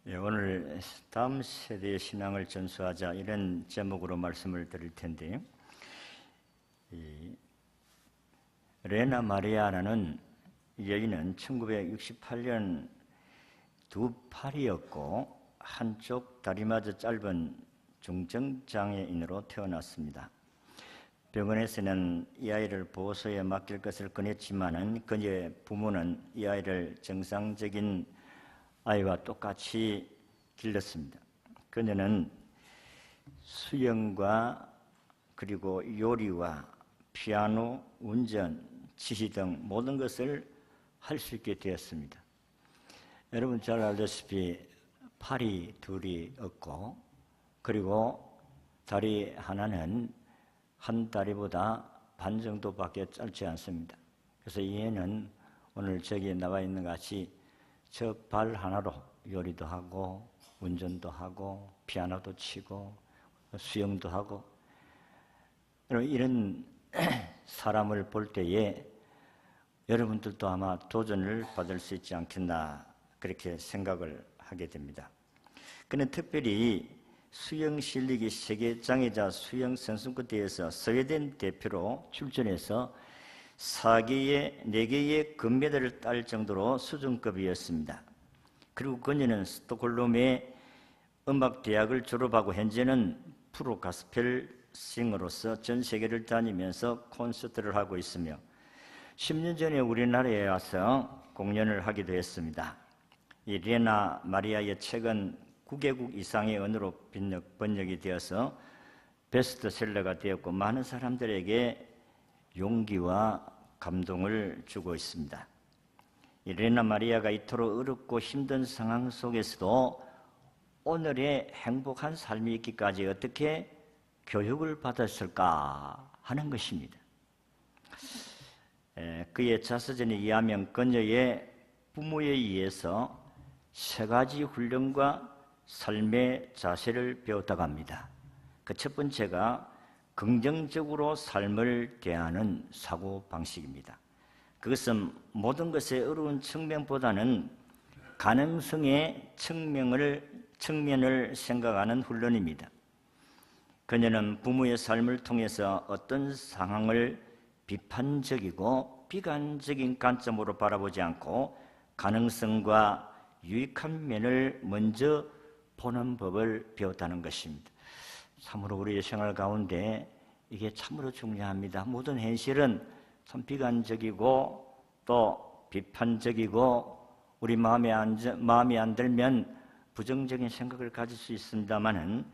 오늘 다음 세대의 신앙을 전수하자 이런 제목으로 말씀을 드릴 텐데, 레나 마리아라는 여인은 1968년 두 팔이었고 한쪽 다리마저 짧은 중증장애인으로 태어났습니다. 병원에서는 이 아이를 보호소에 맡길 것을 권했지만은 그녀의 부모는 이 아이를 정상적인 아이와 똑같이 길렀습니다. 그녀는 수영과 그리고 요리와 피아노, 운전, 지시 등 모든 것을 할 수 있게 되었습니다. 여러분 잘 알다시피 팔이 둘이 없고 그리고 다리 하나는 한 다리보다 반 정도밖에 짧지 않습니다. 그래서 이 애는 오늘 저기에 나와 있는 것 같이 저 발 하나로 요리도 하고 운전도 하고 피아노도 치고 수영도 하고 이런 사람을 볼 때에 여러분들도 아마 도전을 받을 수 있지 않겠나 그렇게 생각을 하게 됩니다. 그는 특별히 수영 실리기 세계 장애자 수영 선수권대회에서 스웨덴 대표로 출전해서 4개의 금메달을 딸 정도로 수준급이었습니다. 그리고 그녀는 스톡홀름의 음악대학을 졸업하고 현재는 프로 가스펠 싱어로서 전 세계를 다니면서 콘서트를 하고 있으며 10년 전에 우리나라에 와서 공연을 하기도 했습니다. 이 레나 마리아의 책은 9개국 이상의 언어로 번역이 되어서 베스트셀러가 되었고 많은 사람들에게 용기와 감동을 주고 있습니다. 이 레나 마리아가 이토록 어렵고 힘든 상황 속에서도 오늘의 행복한 삶이 있기까지 어떻게 교육을 받았을까 하는 것입니다. 그의 자서전에 의하면 그녀의 부모에 의해서 3가지 훈련과 삶의 자세를 배웠다고 합니다. 그 첫 번째가 긍정적으로 삶을 대하는 사고방식입니다. 그것은 모든 것의 어려운 측면보다는 가능성의 측면을 생각하는 훈련입니다. 그녀는 부모의 삶을 통해서 어떤 상황을 비판적이고 비관적인 관점으로 바라보지 않고 가능성과 유익한 면을 먼저 보는 법을 배웠다는 것입니다. 참으로 우리의 생활 가운데 이게 참으로 중요합니다. 모든 현실은 참 비관적이고 또 비판적이고 우리 마음이 안 들면 부정적인 생각을 가질 수 있습니다만은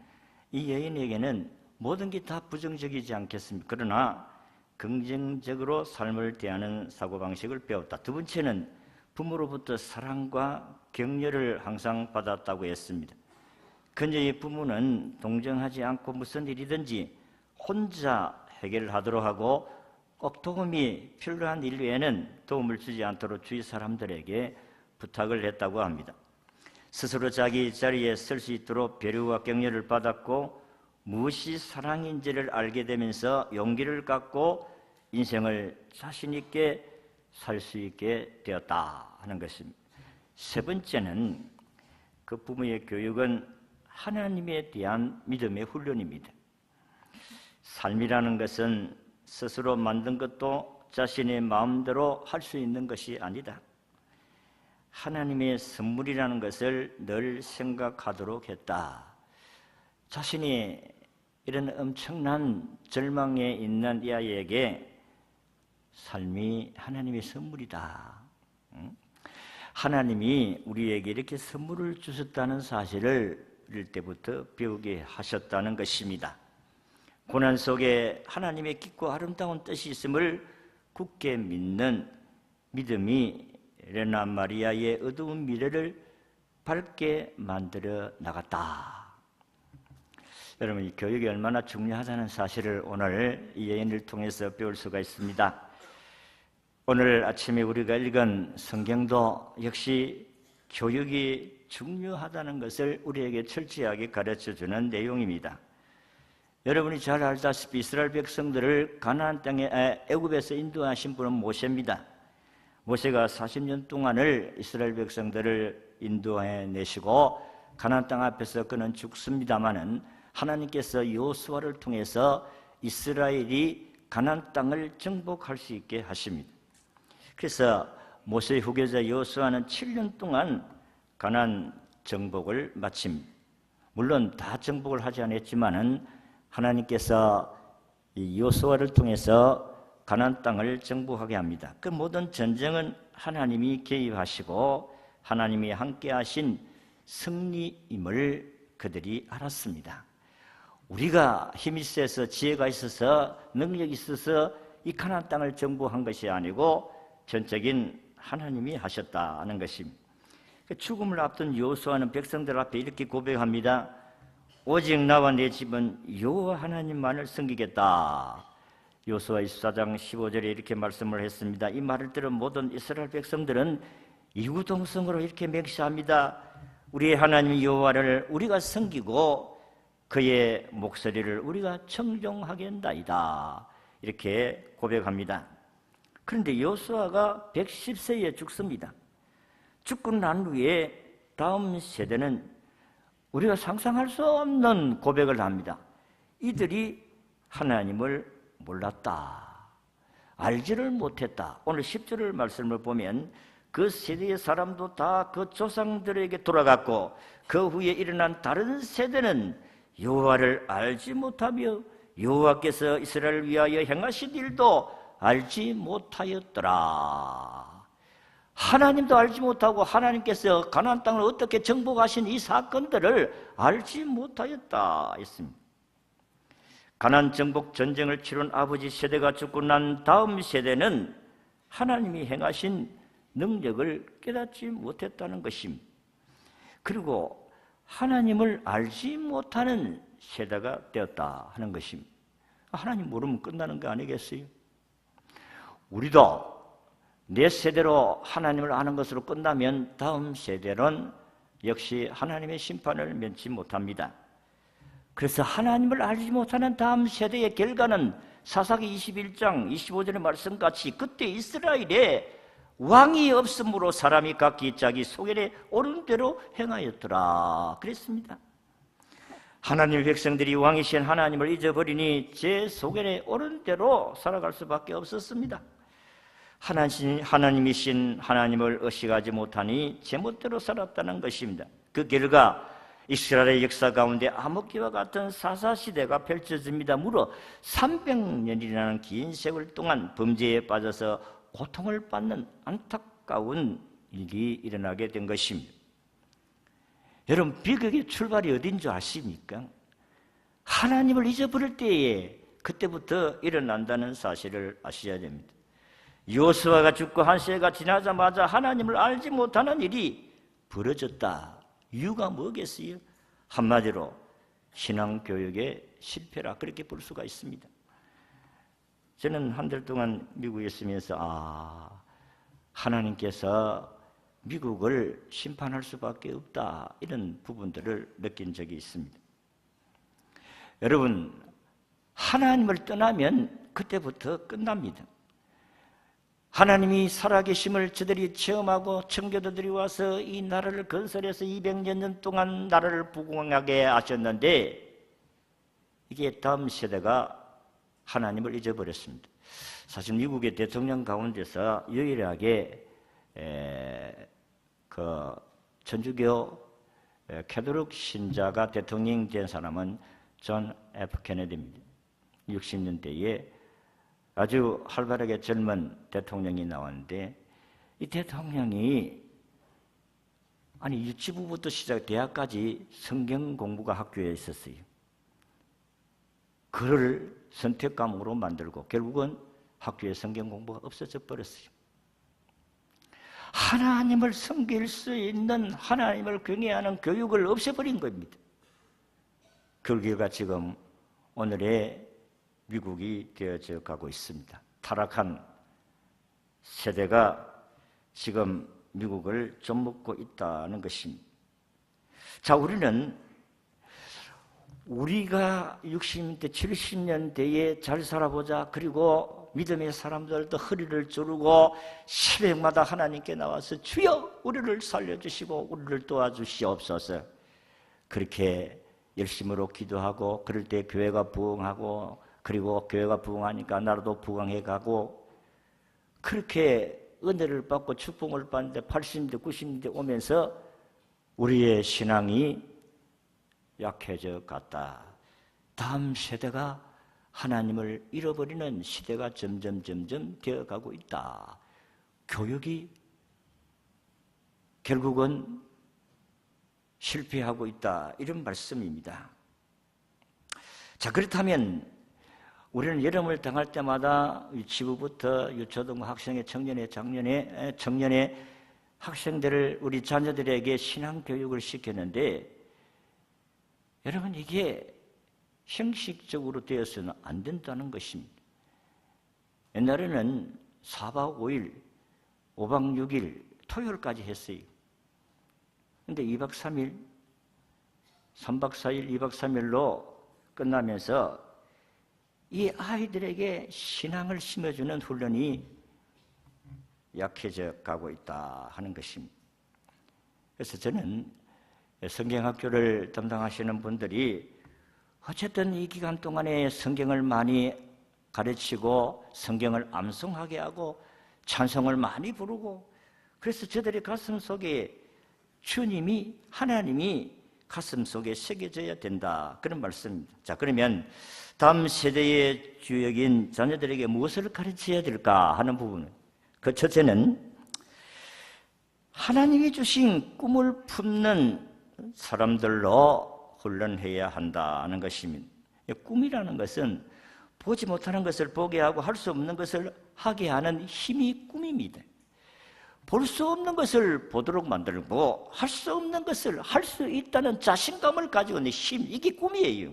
이 여인에게는 모든 게 다 부정적이지 않겠습니까? 그러나 긍정적으로 삶을 대하는 사고방식을 배웠다. 두 번째는 부모로부터 사랑과 격려를 항상 받았다고 했습니다. 그녀의 부모는 동정하지 않고 무슨 일이든지 혼자 해결하도록 하고 꼭 도움이 필요한 일 외에는 도움을 주지 않도록 주위 사람들에게 부탁을 했다고 합니다. 스스로 자기 자리에 설 수 있도록 배려와 격려를 받았고 무엇이 사랑인지를 알게 되면서 용기를 갖고 인생을 자신 있게 살 수 있게 되었다 하는 것입니다. 세 번째는 그 부모의 교육은 하나님에 대한 믿음의 훈련입니다. 삶이라는 것은 스스로 만든 것도 자신의 마음대로 할 수 있는 것이 아니다. 하나님의 선물이라는 것을 늘 생각하도록 했다. 자신이 이런 엄청난 절망에 있는 이 아이에게 삶이 하나님의 선물이다. 하나님이 우리에게 이렇게 선물을 주셨다는 사실을 어릴 때부터 배우게 하셨다는 것입니다. 고난 속에 하나님의 깊고 아름다운 뜻이 있음을 굳게 믿는 믿음이 레나 마리아의 어두운 미래를 밝게 만들어 나갔다. 여러분, 이 교육이 얼마나 중요하다는 사실을 오늘 이 여인을 통해서 배울 수가 있습니다. 오늘 아침에 우리가 읽은 성경도 역시 교육이 중요하다는 것을 우리에게 철저하게 가르쳐주는 내용입니다. 여러분이 잘 알다시피 이스라엘 백성들을 가나안 땅에 애굽에서 인도하신 분은 모세입니다. 모세가 40년 동안을 이스라엘 백성들을 인도해 내시고 가나안 땅 앞에서 그는 죽습니다마는 하나님께서 여호수아를 통해서 이스라엘이 가나안 땅을 정복할 수 있게 하십니다. 그래서 모세의 후계자 여호수아는 7년 동안 가나안 정복을 마칩니다. 물론 다 정복을 하지 않았지만은 하나님께서 이 여호수아를 통해서 가나안 땅을 정복하게 합니다. 그 모든 전쟁은 하나님이 개입하시고 하나님이 함께하신 승리임을 그들이 알았습니다. 우리가 힘이 세서 지혜가 있어서 능력이 있어서 이 가나안 땅을 정복한 것이 아니고 전적인 하나님이 하셨다는 것입니다. 죽음을 앞둔 여호수아는 백성들 앞에 이렇게 고백합니다. 오직 나와 내 집은 여호와 하나님만을 섬기겠다. 여호수아 24장 15절에 이렇게 말씀을 했습니다. 이 말을 들은 모든 이스라엘 백성들은 이구동성으로 이렇게 맹세합니다. 우리의 하나님 여호와를 우리가 섬기고 그의 목소리를 우리가 청종하겠나이다. 이렇게 고백합니다. 그런데 여호수아가 110세에 죽습니다. 죽고 난 후에 다음 세대는 우리가 상상할 수 없는 고백을 합니다. 이들이 하나님을 몰랐다. 알지를 못했다. 오늘 10절 말씀을 보면 그 세대의 사람도 다 그 조상들에게 돌아갔고 그 후에 일어난 다른 세대는 여호와를 알지 못하며 여호와께서 이스라엘을 위하여 행하신 일도 알지 못하였더라. 하나님도 알지 못하고 하나님께서 가나안 땅을 어떻게 정복하신 이 사건들을 알지 못하였다 했습니다. 가나안 정복 전쟁을 치룬 아버지 세대가 죽고 난 다음 세대는 하나님이 행하신 능력을 깨닫지 못했다는 것입니다. 그리고 하나님을 알지 못하는 세대가 되었다 하는 것입니다. 하나님 모르면 끝나는 거 아니겠어요? 우리도 내 세대로 하나님을 아는 것으로 끝나면 다음 세대는 역시 하나님의 심판을 면치 못합니다. 그래서 하나님을 알지 못하는 다음 세대의 결과는 사사기 21장 25절의 말씀같이 그때 이스라엘에 왕이 없으므로 사람이 각기 자기 소견에 옳은 대로 행하였더라 그랬습니다. 하나님의 백성들이 왕이신 하나님을 잊어버리니 제 소견에 옳은 대로 살아갈 수밖에 없었습니다. 하나님이신 하나님을 의식하지 못하니 제멋대로 살았다는 것입니다. 그 결과 이스라엘의 역사 가운데 암흑기와 같은 사사시대가 펼쳐집니다. 무려 300년이라는 긴 세월 동안 범죄에 빠져서 고통을 받는 안타까운 일이 일어나게 된 것입니다. 여러분, 비극의 출발이 어딘 줄 아십니까? 하나님을 잊어버릴 때에 그때부터 일어난다는 사실을 아셔야 됩니다. 여호수아가 죽고 한 세가 지나자마자 하나님을 알지 못하는 일이 벌어졌다. 이유가 뭐겠어요? 한마디로 신앙교육의 실패라 그렇게 볼 수가 있습니다. 저는 한 달 동안 미국에 있으면서 하나님께서 미국을 심판할 수밖에 없다 이런 부분들을 느낀 적이 있습니다. 여러분, 하나님을 떠나면 그때부터 끝납니다. 하나님이 살아계심을 저들이 체험하고 청교도들이 와서 이 나라를 건설해서 200년 동안 나라를 부흥하게 하셨는데 이게 다음 세대가 하나님을 잊어버렸습니다. 사실 미국의 대통령 가운데서 유일하게 그 천주교 캐톨릭 신자가 대통령 된 사람은 존 F 케네디입니다. 60년대에 아주 활발하게 젊은 대통령이 나왔는데 이 대통령이 유치부부터 시작 대학까지 성경 공부가 학교에 있었어요. 그를 선택 과목으로 만들고 결국은 학교에 성경 공부가 없어져 버렸어요. 하나님을 섬길 수 있는 하나님을 경외하는 교육을 없애버린 겁니다. 그 결과 지금 오늘의 미국이 되어져 가고 있습니다. 타락한 세대가 지금 미국을 좀먹고 있다는 것입니다. 자, 우리가 60년대, 70년대에 잘 살아보자. 그리고 믿음의 사람들도 허리를 조르고 새벽마다 하나님께 나와서 주여 우리를 살려주시고 우리를 도와주시옵소서. 그렇게 열심으로 기도하고 그럴 때 교회가 부흥하고 그리고 교회가 부흥하니까 나라도 부흥해 가고 그렇게 은혜를 받고 축복을 받는데 80년대 90년대 오면서 우리의 신앙이 약해져 갔다. 다음 세대가 하나님을 잃어버리는 시대가 점점 되어가고 있다. 교육이 결국은 실패하고 있다. 이런 말씀입니다. 자, 그렇다면 우리는 여름을 당할 때마다 유치부부터 유초등 학생의 청년의 학생들을 우리 자녀들에게 신앙교육을 시켰는데 여러분 이게 형식적으로 되어서는 안 된다는 것입니다. 옛날에는 4박 5일, 5박 6일, 토요일까지 했어요. 근데 2박 3일, 3박 4일, 2박 3일로 끝나면서 이 아이들에게 신앙을 심어주는 훈련이 약해져 가고 있다 하는 것입니다. 그래서 저는 성경학교를 담당하시는 분들이 어쨌든 이 기간 동안에 성경을 많이 가르치고 성경을 암송하게 하고 찬송을 많이 부르고 그래서 저들의 가슴 속에 주님이 하나님이 가슴 속에 새겨져야 된다 그런 말씀입니다. 자, 그러면 다음 세대의 주역인 자녀들에게 무엇을 가르쳐야 될까 하는 부분은 그 첫째는 하나님이 주신 꿈을 품는 사람들로 훈련해야 한다는 것입니다. 꿈이라는 것은 보지 못하는 것을 보게 하고 할 수 없는 것을 하게 하는 힘이 꿈입니다. 볼 수 없는 것을 보도록 만들고 할 수 없는 것을 할 수 있다는 자신감을 가지고 있는 힘, 이게 꿈이에요.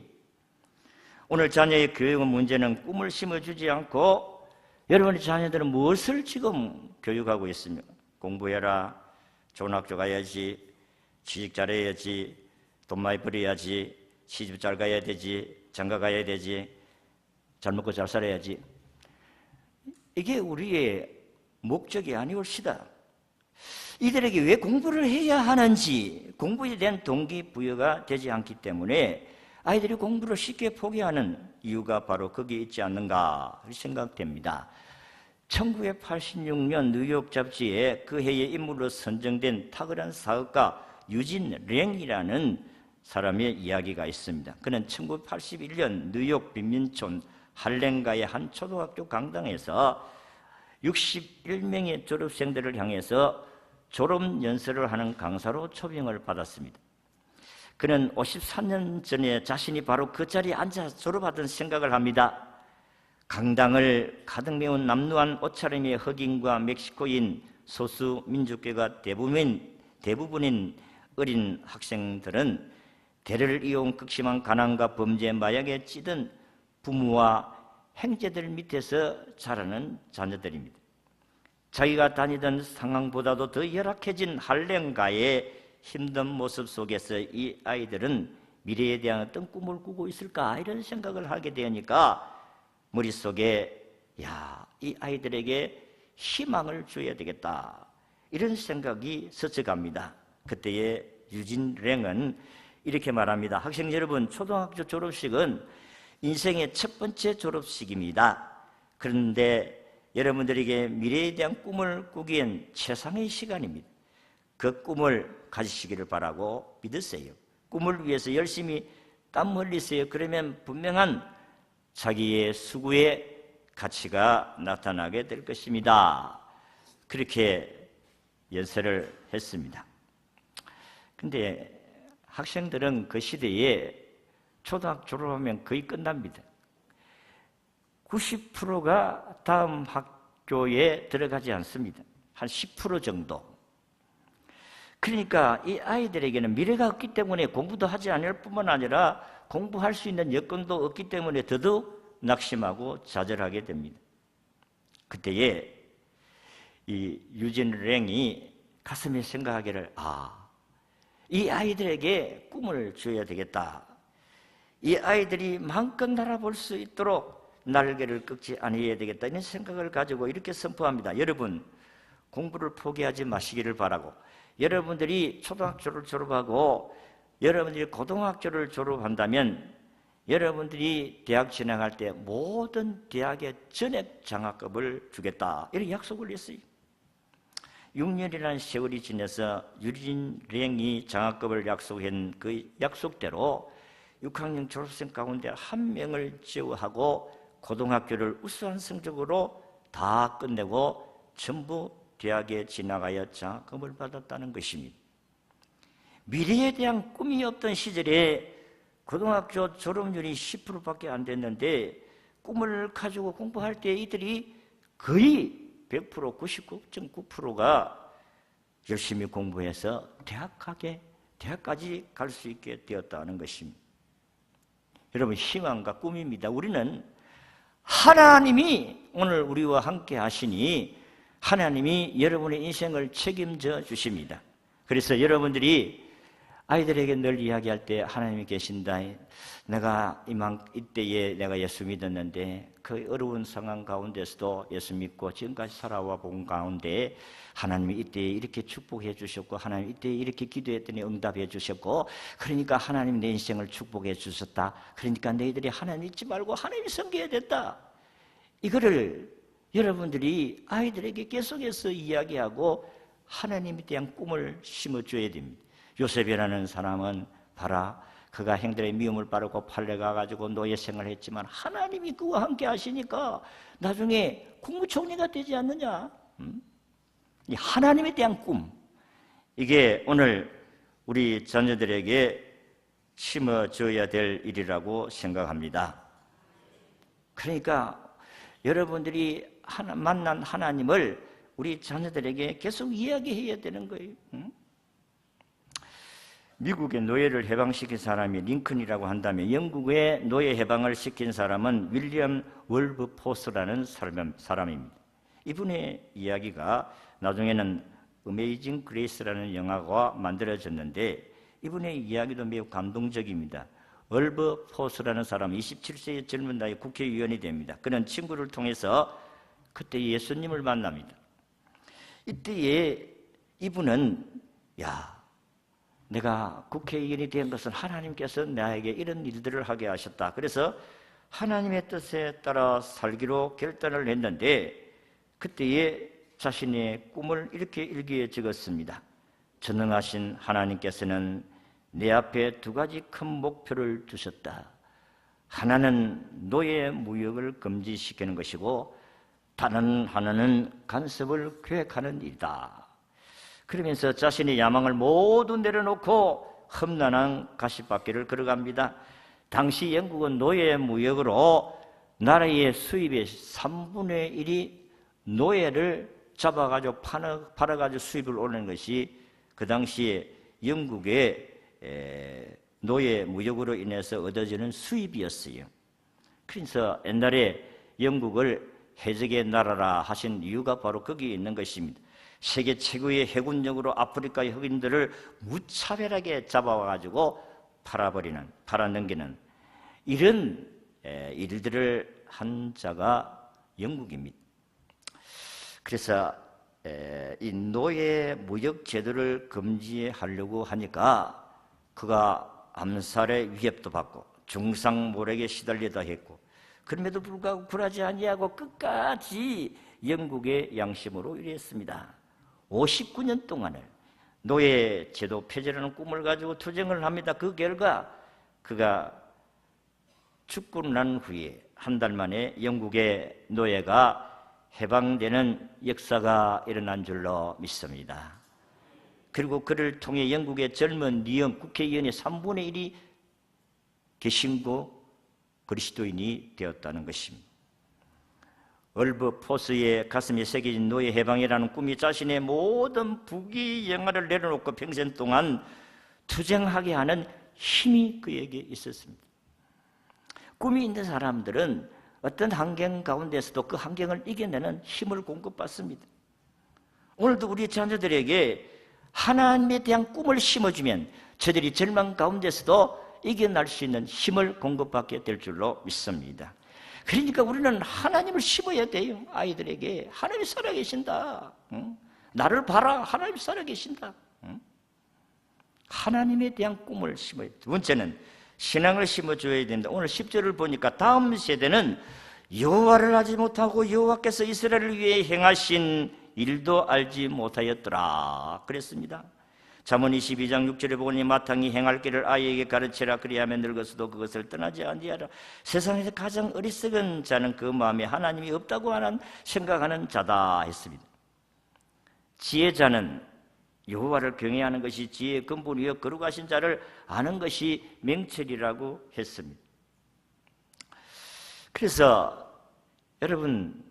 오늘 자녀의 교육의 문제는 꿈을 심어주지 않고 여러분의 자녀들은 무엇을 지금 교육하고 있습니까? 공부해라, 좋은 학교 가야지, 취직 잘해야지, 돈 많이 벌어야지, 시집 잘 가야 되지, 장가 가야 되지, 잘 먹고 잘 살아야지. 이게 우리의 목적이 아니올시다. 이들에게 왜 공부를 해야 하는지 공부에 대한 동기부여가 되지 않기 때문에 아이들이 공부를 쉽게 포기하는 이유가 바로 거기에 있지 않는가 생각됩니다. 1986년 뉴욕 잡지에 그 해의 인물로 선정된 탁월한 사업가 유진 랭이라는 사람의 이야기가 있습니다. 그는 1981년 뉴욕 빈민촌 할렘가의 한 초등학교 강당에서 61명의 졸업생들을 향해서 졸업연설을 하는 강사로 초빙을 받았습니다. 그는 54년 전에 자신이 바로 그 자리에 앉아 졸업하던 생각을 합니다. 강당을 가득 메운 남루한 옷차림의 흑인과 멕시코인 소수 민족계가 대부분인 어린 학생들은 대를 이어온 극심한 가난과 범죄, 마약에 찌든 부모와 형제들 밑에서 자라는 자녀들입니다. 자기가 다니던 상황보다도 더 열악해진 할렘가의 힘든 모습 속에서 이 아이들은 미래에 대한 어떤 꿈을 꾸고 있을까 이런 생각을 하게 되니까 머릿속에 이 아이들에게 희망을 줘야 되겠다 이런 생각이 스쳐갑니다. 그때의 유진 랭은 이렇게 말합니다. 학생 여러분, 초등학교 졸업식은 인생의 첫 번째 졸업식입니다. 그런데 여러분들에게 미래에 대한 꿈을 꾸기엔 최상의 시간입니다. 그 꿈을 가지시기를 바라고 믿으세요. 꿈을 위해서 열심히 땀 흘리세요. 그러면 분명한 자기의 수고의 가치가 나타나게 될 것입니다. 그렇게 연설을 했습니다. 근데 학생들은 그 시대에 초등학교 졸업하면 거의 끝납니다. 90%가 다음 학교에 들어가지 않습니다. 한 10% 정도. 그러니까 이 아이들에게는 미래가 없기 때문에 공부도 하지 않을 뿐만 아니라 공부할 수 있는 여건도 없기 때문에 더더욱 낙심하고 좌절하게 됩니다. 그때에 이 유진 랭이 가슴에 생각하기를 이 아이들에게 꿈을 줘야 되겠다. 이 아이들이 마음껏 날아볼 수 있도록 날개를 꺾지 않아야 되겠다. 이런 생각을 가지고 이렇게 선포합니다. 여러분, 공부를 포기하지 마시기를 바라고 여러분들이 초등학교를 졸업하고 여러분들이 고등학교를 졸업한다면 여러분들이 대학 진학할 때 모든 대학의 전액 장학금을 주겠다, 이런 약속을 했어요. 6년이라는 세월이 지나서 유진랭이 장학금을 약속한 그 약속대로 6학년 졸업생 가운데 한 명을 제외하고 고등학교를 우수한 성적으로 다 끝내고 전부 대학에 진학하여 장학금을 받았다는 것입니다. 미래에 대한 꿈이 없던 시절에 고등학교 졸업률이 10%밖에 안 됐는데 꿈을 가지고 공부할 때 이들이 거의 100%, 99.9%가 열심히 공부해서 대학까지 갈 수 있게 되었다는 것입니다. 여러분, 희망과 꿈입니다. 우리는 하나님이 오늘 우리와 함께 하시니 하나님이 여러분의 인생을 책임져 주십니다. 그래서 여러분들이 아이들에게 늘 이야기할 때 하나님이 계신다. 내가 이때에 내가 예수 믿었는데 그 어려운 상황 가운데서도 예수 믿고 지금까지 살아와 본 가운데 하나님이 이때에 이렇게 축복해 주셨고 하나님 이때에 이렇게 기도했더니 응답해 주셨고 그러니까 하나님 내 인생을 축복해 주셨다. 그러니까 너희들이 하나님 잊지 말고 하나님이 섬겨야 됐다. 이거를 여러분들이 아이들에게 계속해서 이야기하고 하나님에 대한 꿈을 심어줘야 됩니다. 요셉이라는 사람은 봐라, 그가 형들의 미움을 바르고 팔려가가지고 노예 생활을 했지만 하나님이 그와 함께 하시니까 나중에 국무총리가 되지 않느냐? 이 하나님에 대한 꿈, 이게 오늘 우리 자녀들에게 심어줘야 될 일이라고 생각합니다. 그러니까 여러분들이 만난 하나님을 우리 자녀들에게 계속 이야기해야 되는 거예요. 미국의 노예를 해방시킨 사람이 링컨이라고 한다면 영국의 노예 해방을 시킨 사람은 윌리엄 월버포스라는 사람입니다. 이분의 이야기가 나중에는 어메이징 그레이스라는 영화가 만들어졌는데 이분의 이야기도 매우 감동적입니다. 월버포스라는 사람은 27세의 젊은 나이에 국회의원이 됩니다. 그는 친구를 통해서 그때 예수님을 만납니다. 이때에 이분은 내가 국회의원이 된 것은 하나님께서 나에게 이런 일들을 하게 하셨다. 그래서 하나님의 뜻에 따라 살기로 결단을 했는데 그때에 자신의 꿈을 이렇게 일기에 적었습니다. 전능하신 하나님께서는 내 앞에 두 가지 큰 목표를 두셨다. 하나는 노예 무역을 금지시키는 것이고 다른 하나는 간섭을 계획하는 일이다. 그러면서 자신의 야망을 모두 내려놓고 험난한 가시밭길을 걸어갑니다. 당시 영국은 노예 무역으로 나라의 수입의 3분의 1이 노예를 잡아가지고 팔아가지고 수입을 올리는 것이 그 당시에 영국의 노예 무역으로 인해서 얻어지는 수입이었어요. 그래서 옛날에 영국을 해적의 나라라 하신 이유가 바로 거기에 있는 것입니다. 세계 최고의 해군력으로 아프리카의 흑인들을 무차별하게 잡아와가지고 팔아넘기는 이런 일들을 한 자가 영국입니다. 그래서 이 노예 무역 제도를 금지하려고 하니까 그가 암살의 위협도 받고 중상모략에 시달리다 했고 그럼에도 불구하고 굴하지 아니하고 끝까지 영국의 양심으로 일했습니다. 59년 동안을 노예 제도 폐지라는 꿈을 가지고 투쟁을 합니다. 그 결과 그가 죽고 난 후에 한 달 만에 영국의 노예가 해방되는 역사가 일어난 줄로 믿습니다. 그리고 그를 통해 영국의 젊은 리엄 국회의원의 3분의 1이 개신교 그리스도인이 되었다는 것입니다. 월버포스의 가슴에 새겨진 노예 해방이라는 꿈이 자신의 모든 부귀영화를 내려놓고 평생 동안 투쟁하게 하는 힘이 그에게 있었습니다. 꿈이 있는 사람들은 어떤 환경 가운데서도 그 환경을 이겨내는 힘을 공급받습니다. 오늘도 우리 자녀들에게 하나님에 대한 꿈을 심어주면 저들이 절망 가운데서도 이겨낼 수 있는 힘을 공급받게 될 줄로 믿습니다. 그러니까 우리는 하나님을 심어야 돼요. 아이들에게 하나님이 살아계신다. 나를 봐라. 하나님이 살아계신다. 하나님에 대한 꿈을 심어야 돼. 두 번째는 신앙을 심어줘야 된다. 오늘 10절을 보니까 다음 세대는 여호와를 알지 못하고 여호와께서 이스라엘을 위해 행하신 일도 알지 못하였더라 그랬습니다. 잠언 22장 6절에 보니 마땅히 행할 길을 아이에게 가르치라. 그리하면 늙어서도 그것을 떠나지 아니하라. 세상에서 가장 어리석은 자는 그 마음에 하나님이 없다고 생각하는 자다 했습니다. 지혜자는 여호와를 경외하는 것이 지혜의 근본이요 거룩하신 자를 아는 것이 명철이라고 했습니다. 그래서 여러분,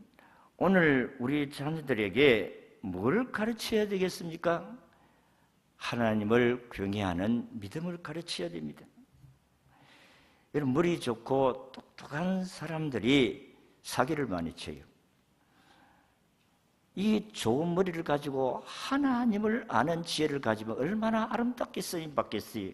오늘 우리 자녀들에게 뭘 가르쳐야 되겠습니까? 하나님을 경외하는 믿음을 가르쳐야 됩니다. 여러분, 머리 좋고 똑똑한 사람들이 사기를 많이 쳐요. 이 좋은 머리를 가지고 하나님을 아는 지혜를 가지면 얼마나 아름답게 쓰임받겠어요.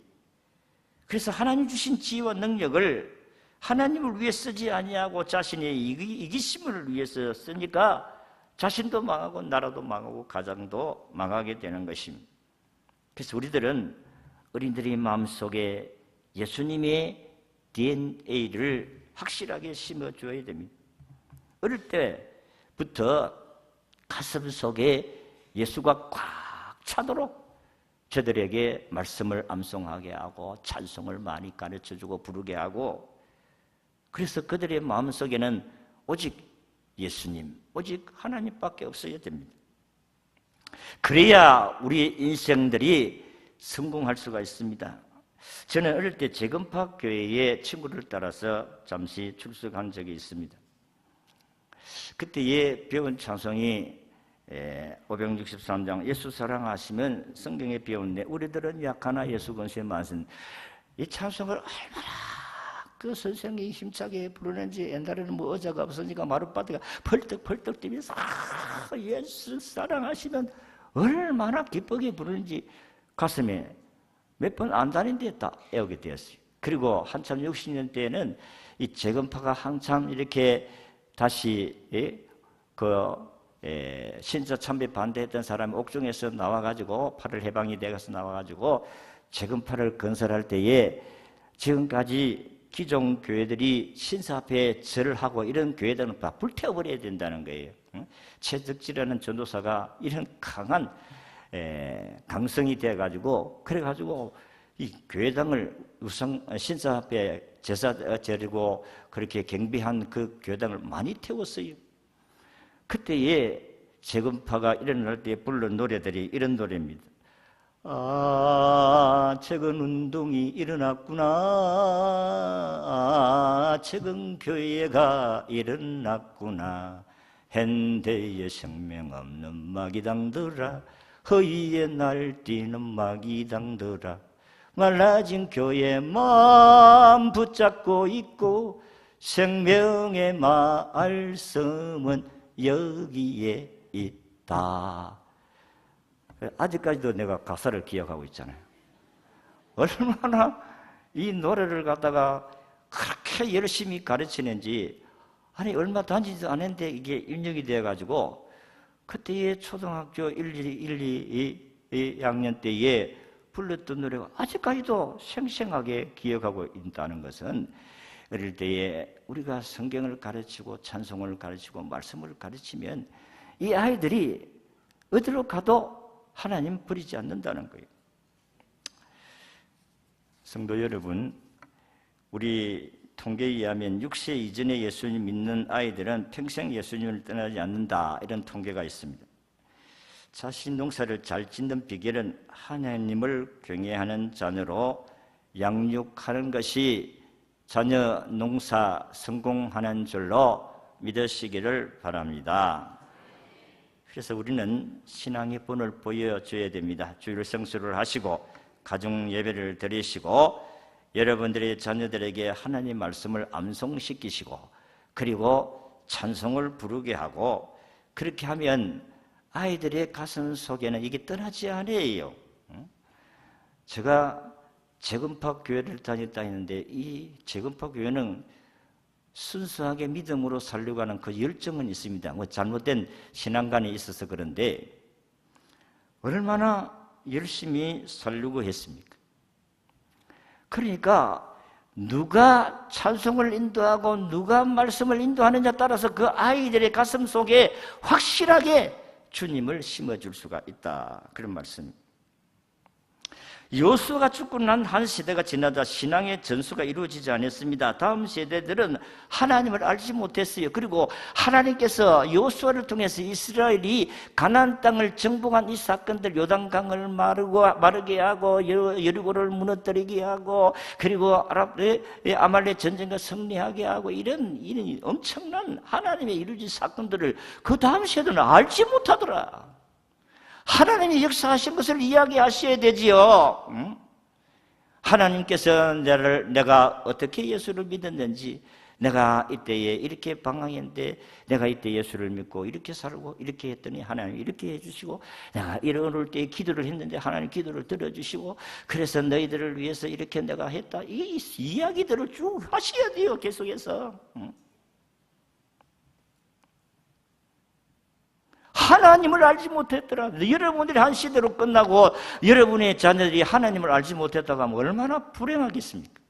그래서 하나님 주신 지혜와 능력을 하나님을 위해 쓰지 아니하고 자신의 이기심을 위해서 쓰니까 자신도 망하고 나라도 망하고 가정도 망하게 되는 것입니다. 그래서 우리들은 어린이들의 마음속에 예수님의 DNA를 확실하게 심어줘야 됩니다. 어릴 때부터 가슴 속에 예수가 꽉 차도록 저들에게 말씀을 암송하게 하고 찬송을 많이 가르쳐주고 부르게 하고, 그래서 그들의 마음속에는 오직 예수님, 오직 하나님밖에 없어야 됩니다. 그래야 우리 인생들이 성공할 수가 있습니다. 저는 어릴 때 재건파 교회에 친구를 따라서 잠시 출석한 적이 있습니다. 그때에 배운 찬송이 563장 예수 사랑하시면 성경에 배웠네 우리들은 약하나 예수 권세 많으신, 이 찬송을 얼마나 그 선생님이 힘차게 부르는지, 옛날에는 뭐 의자가 없으니까 마룻바닥가 펄떡펄떡 뛰면서 예수 사랑하시면 얼마나 기쁘게 부르는지 가슴에 몇 번 안 다닌 데 다 애우게 되었어요. 그리고 한참 60년대에는 이 재건파가 한참 이렇게 다시 신자 참배 반대했던 사람이 옥중에서 나와가지고 8월 해방이 돼가서 나와가지고 재건파를 건설할 때에 지금까지 기존 교회들이 신사 앞에 절을 하고 이런 교회들은 다 불태워버려야 된다는 거예요. 최덕지라는 전도사가 이런 강한 강성이 돼가지고, 그래가지고 이 교회당을 신사 앞에 제사 드리고 그렇게 경비한 그 교회당을 많이 태웠어요. 그때에 재건파가 일어날 때 부른 노래들이 이런 노래입니다. 아, 최근 운동이 일어났구나. 최근 교회가 일어났구나. 현대의 생명 없는 마귀당들아, 허위에 날뛰는 마귀당들아, 말라진 교회 마음 붙잡고 있고 생명의 말씀은 여기에 있다. 아직까지도 내가 가사를 기억하고 있잖아요. 얼마나 이 노래를 갖다가 그렇게 열심히 가르치는지, 아니 얼마 다니지도 않았는데 이게 입력이 돼가지고 그때의 초등학교 1, 2학년 때에 불렀던 노래가 아직까지도 생생하게 기억하고 있다는 것은, 어릴 때에 우리가 성경을 가르치고 찬송을 가르치고 말씀을 가르치면 이 아이들이 어디로 가도 하나님 버리지 않는다는 거예요. 성도 여러분, 우리 통계에 의하면 6세 이전에 예수님 믿는 아이들은 평생 예수님을 떠나지 않는다, 이런 통계가 있습니다. 자신 농사를 잘 짓는 비결은 하나님을 경외하는 자녀로 양육하는 것이 자녀 농사 성공하는 줄로 믿으시기를 바랍니다. 그래서 우리는 신앙의 본을 보여줘야 됩니다. 주일 성수를 하시고 가정 예배를 드리시고 여러분들의 자녀들에게 하나님 말씀을 암송시키시고 그리고 찬송을 부르게 하고, 그렇게 하면 아이들의 가슴 속에는 이게 떠나지 않아요. 제가 재건파 교회를 다녔다 했는데 이 재건파 교회는 순수하게 믿음으로 살려고 하는 그 열정은 있습니다. 뭐 잘못된 신앙관이 있어서 그런데 얼마나 열심히 살려고 했습니까? 그러니까 누가 찬송을 인도하고 누가 말씀을 인도하느냐에 따라서 그 아이들의 가슴 속에 확실하게 주님을 심어줄 수가 있다, 그런 말씀입니다. 여호수아가 죽고 난 한 세대가 지나자 신앙의 전수가 이루어지지 않았습니다. 다음 세대들은 하나님을 알지 못했어요. 그리고 하나님께서 여호수아를 통해서 이스라엘이 가나안 땅을 정복한 이 사건들, 요단강을 마르게 하고 여리고를 무너뜨리게 하고 그리고 아말렉 전쟁과 승리하게 하고 이런 엄청난 하나님의 이루어진 사건들을 그 다음 세대는 알지 못하더라. 하나님이 역사하신 것을 이야기하셔야 되지요. 하나님께서 내가 어떻게 예수를 믿었는지, 내가 이때에 이렇게 방황했는데 내가 이때 예수를 믿고 이렇게 살고 이렇게 했더니 하나님 이렇게 해주시고, 내가 이럴 때 기도를 했는데 하나님 기도를 들어주시고, 그래서 너희들을 위해서 이렇게 내가 했다, 이 이야기들을 쭉 하셔야 돼요. 계속해서. 하나님을 알지 못했더라. 여러분들이 한 시대로 끝나고 여러분의 자녀들이 하나님을 알지 못했다고 하면 얼마나 불행하겠습니까?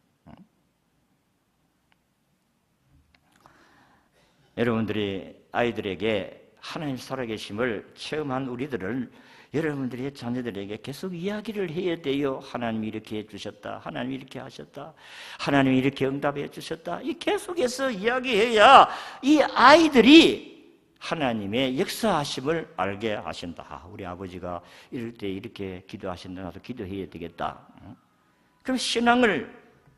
여러분들이 아이들에게 하나님 살아계심을 체험한 우리들은 여러분들의 자녀들에게 계속 이야기를 해야 돼요. 하나님이 이렇게 해주셨다, 하나님이 이렇게 하셨다, 하나님이 이렇게 응답해 주셨다. 이 계속해서 이야기해야 이 아이들이 하나님의 역사하심을 알게 하신다. 우리 아버지가 이럴 때 이렇게 기도하신다, 나도 기도해야 되겠다. 그럼 신앙을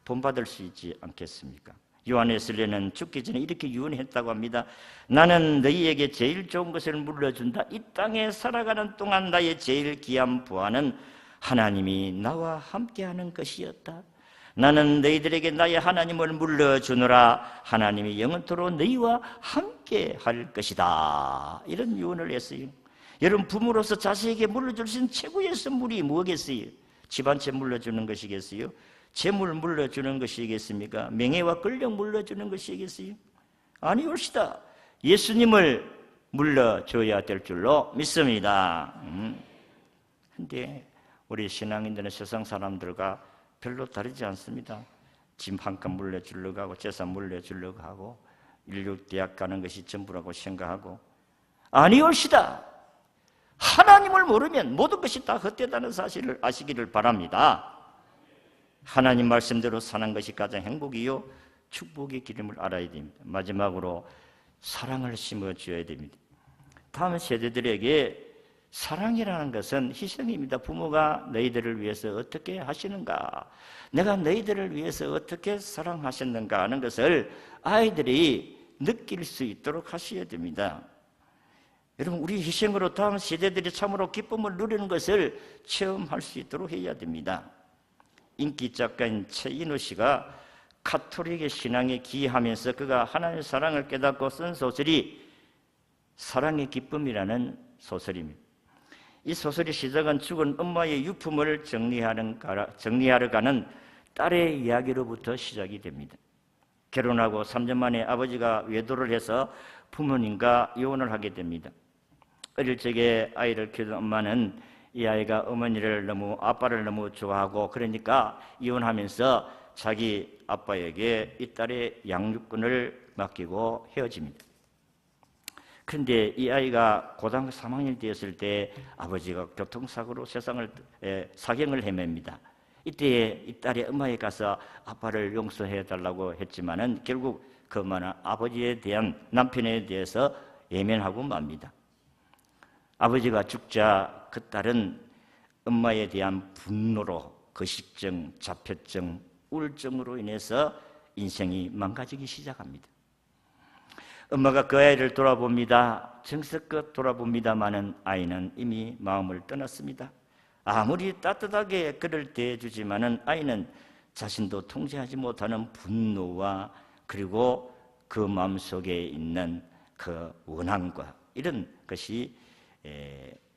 본받을 수 있지 않겠습니까? 요한의 설례는 죽기 전에 이렇게 유언했다고 합니다. 나는 너희에게 제일 좋은 것을 물려준다. 이 땅에 살아가는 동안 나의 제일 귀한 부하는 하나님이 나와 함께하는 것이었다. 나는 너희들에게 나의 하나님을 물려주노라. 하나님이 영원토록 너희와 함께 할 것이다. 이런 유언을 했어요. 여러분, 부모로서 자식에게 물려줄 수 있는 최고의 선물이 뭐겠어요? 집안채 물려주는 것이겠어요? 재물 물려주는 것이겠습니까? 명예와 권력 물려주는 것이겠어요? 아니올시다. 예수님을 물려줘야 될 줄로 믿습니다. 그런데 우리 신앙인들은 세상 사람들과 별로 다르지 않습니다. 짐 한 칸 물려주려고 하고 재산 물려주려고 하고 인류 대학 가는 것이 전부라고 생각하고, 아니올시다. 하나님을 모르면 모든 것이 다 헛되다는 사실을 아시기를 바랍니다. 하나님 말씀대로 사는 것이 가장 행복이요 축복의 기름을 알아야 됩니다. 마지막으로 사랑을 심어줘야 됩니다. 다음 세대들에게 사랑이라는 것은 희생입니다. 부모가 너희들을 위해서 어떻게 하시는가, 내가 너희들을 위해서 어떻게 사랑하셨는가 하는 것을 아이들이 느낄 수 있도록 하셔야 됩니다. 여러분, 우리 희생으로 다음 세대들이 참으로 기쁨을 누리는 것을 체험할 수 있도록 해야 됩니다. 인기 작가인 최인호 씨가 가톨릭의 신앙에 기하면서 그가 하나님의 사랑을 깨닫고 쓴 소설이 사랑의 기쁨이라는 소설입니다. 이 소설의 시작은 죽은 엄마의 유품을 정리하러 가는 딸의 이야기로부터 시작이 됩니다. 결혼하고 3년 만에 아버지가 외도를 해서 부모님과 이혼을 하게 됩니다. 어릴 적에 아이를 키우던 엄마는 이 아이가 아빠를 너무 좋아하고, 그러니까 이혼하면서 자기 아빠에게 이 딸의 양육권을 맡기고 헤어집니다. 그런데 이 아이가 고등학교 3학년이 되었을 때 아버지가 교통사고로 사경을 헤맵니다. 이때 이 딸이 엄마에 가서 아빠를 용서해달라고 했지만은 결국 그 엄마는 아버지에 대한, 남편에 대해서 외면하고 맙니다. 아버지가 죽자 그 딸은 엄마에 대한 분노로 거식증, 자폐증, 우울증으로 인해서 인생이 망가지기 시작합니다. 엄마가 그 아이를 돌아봅니다. 정성껏 돌아봅니다마는 아이는 이미 마음을 떠났습니다. 아무리 따뜻하게 그를 대해주지만은 아이는 자신도 통제하지 못하는 분노와 그리고 그 마음속에 있는 그 원한과 이런 것이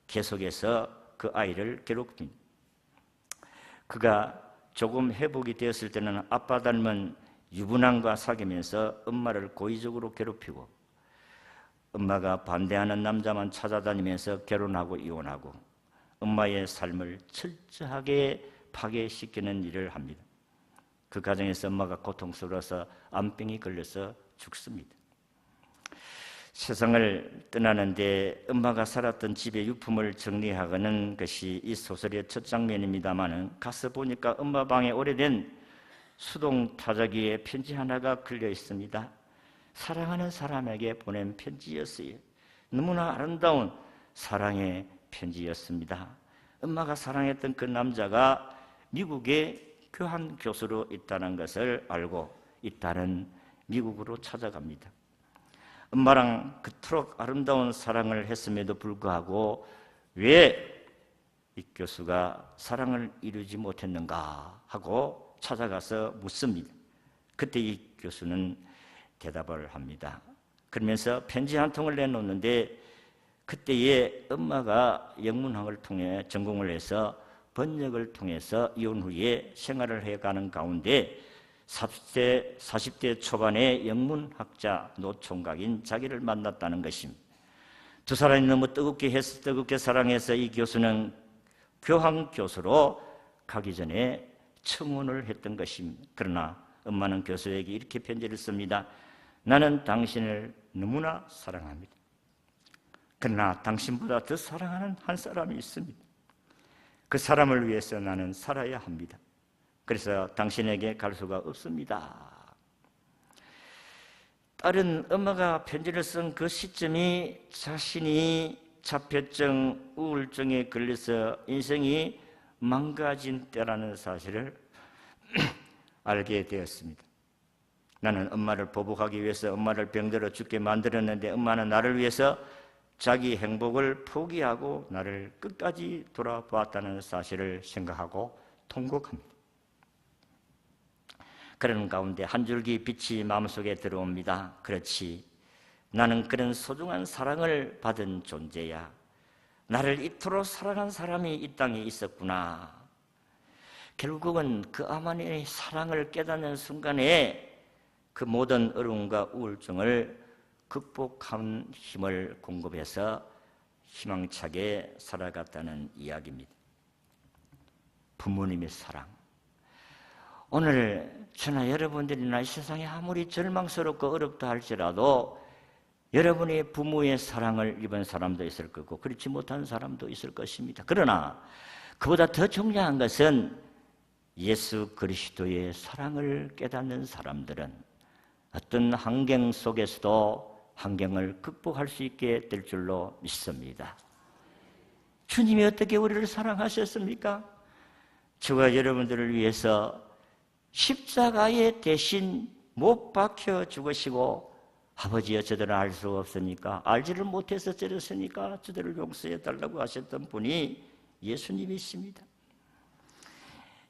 계속해서 그 아이를 괴롭힙니다. 그가 조금 회복이 되었을 때는 아빠 닮은 유부남과 사귀면서 엄마를 고의적으로 괴롭히고, 엄마가 반대하는 남자만 찾아다니면서 결혼하고 이혼하고, 엄마의 삶을 철저하게 파괴시키는 일을 합니다. 그 과정에서 엄마가 고통스러워서 암병이 걸려서 죽습니다. 세상을 떠나는데 엄마가 살았던 집의 유품을 정리하는 것이 이 소설의 첫 장면입니다만, 가서 보니까 엄마 방에 오래된 수동 타자기에 편지 하나가 걸려 있습니다. 사랑하는 사람에게 보낸 편지였어요. 너무나 아름다운 사랑의 편지였습니다. 엄마가 사랑했던 그 남자가 미국의 교환 교수로 있다는 것을 알고 있다는 미국으로 찾아갑니다. 엄마랑 그토록 아름다운 사랑을 했음에도 불구하고 왜 이 교수가 사랑을 이루지 못했는가 하고 찾아가서 묻습니다. 그때 이 교수는 대답을 합니다. 그러면서 편지 한 통을 내놓는데, 그때의 엄마가 영문학을 통해 전공을 해서 번역을 통해서 이혼 후에 생활을 해가는 가운데 40대 초반의 영문학자 노총각인 자기를 만났다는 것입니다. 두 사람이 너무 뜨겁게 사랑해서 이 교수는 교환 교수로 가기 전에 청혼을 했던 것입니다. 그러나 엄마는 교수에게 이렇게 편지를 씁니다. 나는 당신을 너무나 사랑합니다. 그러나 당신보다 더 사랑하는 한 사람이 있습니다. 그 사람을 위해서 나는 살아야 합니다. 그래서 당신에게 갈 수가 없습니다. 딸은 엄마가 편지를 쓴 그 시점이 자신이 자폐증, 우울증에 걸려서 인생이 망가진 때라는 사실을 알게 되었습니다. 나는 엄마를 보복하기 위해서 엄마를 병들어 죽게 만들었는데 엄마는 나를 위해서 자기 행복을 포기하고 나를 끝까지 돌아보았다는 사실을 생각하고 통곡합니다. 그런 가운데 한 줄기 빛이 마음속에 들어옵니다. 그렇지, 나는 그런 소중한 사랑을 받은 존재야. 나를 이토록 사랑한 사람이 이 땅에 있었구나. 결국은 그 어머니의 사랑을 깨닫는 순간에 그 모든 어려움과 우울증을 극복한 힘을 공급해서 희망차게 살아갔다는 이야기입니다. 부모님의 사랑. 오늘 저나 여러분들이나 이 세상에 아무리 절망스럽고 어렵다 할지라도 여러분의 부모의 사랑을 입은 사람도 있을 거고 그렇지 못한 사람도 있을 것입니다. 그러나 그보다 더 중요한 것은 예수 그리스도의 사랑을 깨닫는 사람들은 어떤 환경 속에서도 환경을 극복할 수 있게 될 줄로 믿습니다. 주님이 어떻게 우리를 사랑하셨습니까? 저와 여러분들을 위해서 십자가에 대신 못 박혀 죽으시고, 아버지여 저들은 알 수 없으니까, 알지를 못해서 저랬으니까 저들을 용서해 달라고 하셨던 분이 예수님이십니다.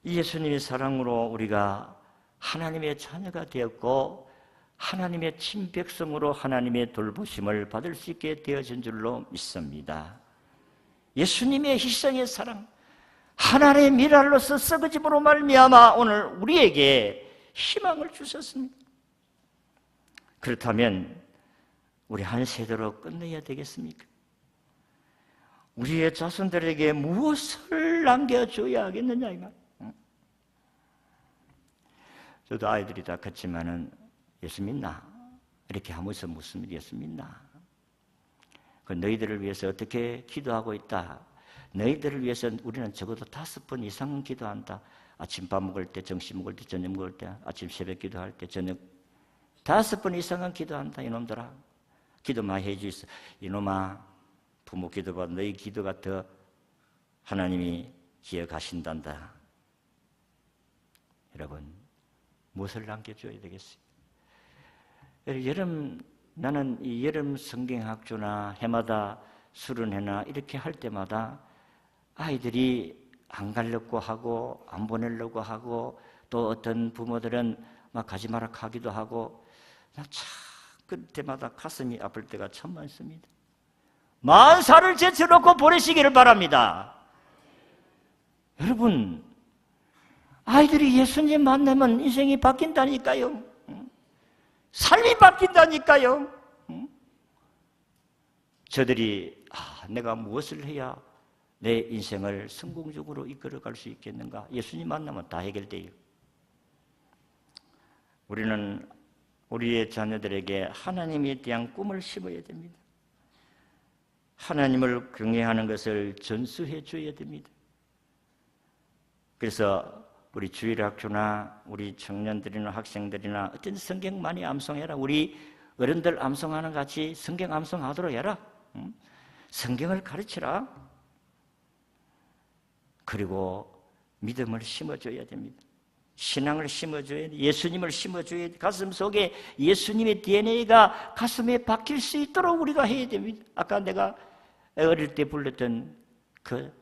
이 예수님의 사랑으로 우리가 하나님의 자녀가 되었고 하나님의 친백성으로 하나님의 돌보심을 받을 수 있게 되어진 줄로 믿습니다. 예수님의 희생의 사랑, 하나님의 미랄로서 썩어짐으로 말미암아 오늘 우리에게 희망을 주셨습니다. 그렇다면 우리 한 세대로 끝내야 되겠습니까? 우리의 자손들에게 무엇을 남겨줘야 하겠느냐 이 말. 저도 아이들이 다 컸지만은 예수 믿나? 이렇게 하면서 묻습니다. 예수 믿나? 그 너희들을 위해서 어떻게 기도하고 있다. 너희들을 위해서 우리는 적어도 5번 이상은 기도한다. 아침 밥 먹을 때, 점심 먹을 때, 저녁 먹을 때, 아침 새벽 기도할 때, 저녁 5번 이상은 기도한다. 이놈들아, 기도 많이 해주있어. 이놈아, 부모 기도보다 너희 기도가 더 하나님이 기억하신단다. 여러분, 무엇을 남겨줘야 되겠어요? 나는 이 여름 성경학교나 해마다 수련회나 이렇게 할 때마다 아이들이 안 가려고 하고 안 보내려고 하고 또 어떤 부모들은 막 가지 마라 하기도 하고, 나 참 그때마다 가슴이 아플 때가 참 많습니다. 만사를 제쳐놓고 보내시기를 바랍니다. 여러분, 아이들이 예수님 만나면 인생이 바뀐다니까요. 삶이 바뀐다니까요. 저들이 내가 무엇을 해야 내 인생을 성공적으로 이끌어갈 수 있겠는가? 예수님 만나면 다 해결돼요. 우리는 우리의 자녀들에게 하나님에 대한 꿈을 심어야 됩니다. 하나님을 경외하는 것을 전수해 줘야 됩니다. 그래서 우리 주일학교나 우리 청년들이나 학생들이나 어떤 성경 많이 암송해라. 우리 어른들 암송하는 같이 성경 암송하도록 해라. 성경을 가르치라. 그리고 믿음을 심어줘야 됩니다. 신앙을 심어줘야 돼. 예수님을 심어줘야 돼. 가슴 속에 예수님의 DNA가 가슴에 박힐 수 있도록 우리가 해야 됩니다. 아까 내가 어릴 때 불렀던 그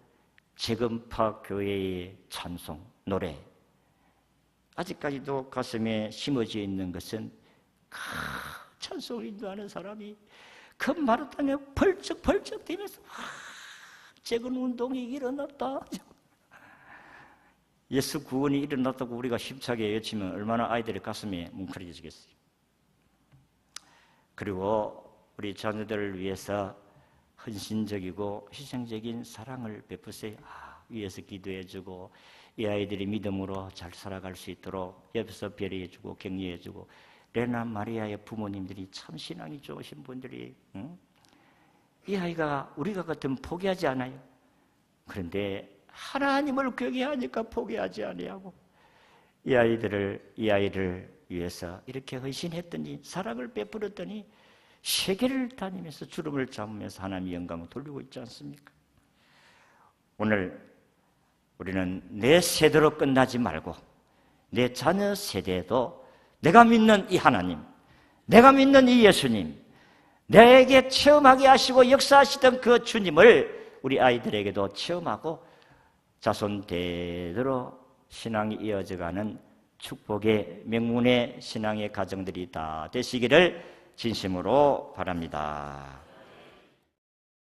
재금파 교회의 찬송, 노래, 아직까지도 가슴에 심어져 있는 것은 찬송을 인도하는 사람이 그 마라톤에 벌쩍벌쩍 뛰면서 재건 운동이 일어났다. 예수 구원이 일어났다고 우리가 힘차게 외치면 얼마나 아이들의 가슴이 뭉클해지겠어요. 그리고 우리 자녀들을 위해서 헌신적이고 희생적인 사랑을 베푸세요. 위에서 기도해주고 이 아이들이 믿음으로 잘 살아갈 수 있도록 옆에서 배려해주고 격려해주고. 레나 마리아의 부모님들이 참 신앙이 좋으신 분들이 이 아이가 우리가 같으면 포기하지 않아요. 그런데 하나님을 경외하니까 포기하지 아니하고 이 아이를 위해서 이렇게 헌신했더니 사랑을 베풀었더니 세계를 다니면서 주름을 잡으면서 하나님의 영광을 돌리고 있지 않습니까? 오늘 우리는 내 세대로 끝나지 말고 내 자녀 세대에도 내가 믿는 이 하나님, 내가 믿는 이 예수님, 내게 체험하게 하시고 역사하시던 그 주님을 우리 아이들에게도 체험하고 자손 대대로 신앙이 이어져가는 축복의 명문의 신앙의 가정들이 다 되시기를 진심으로 바랍니다.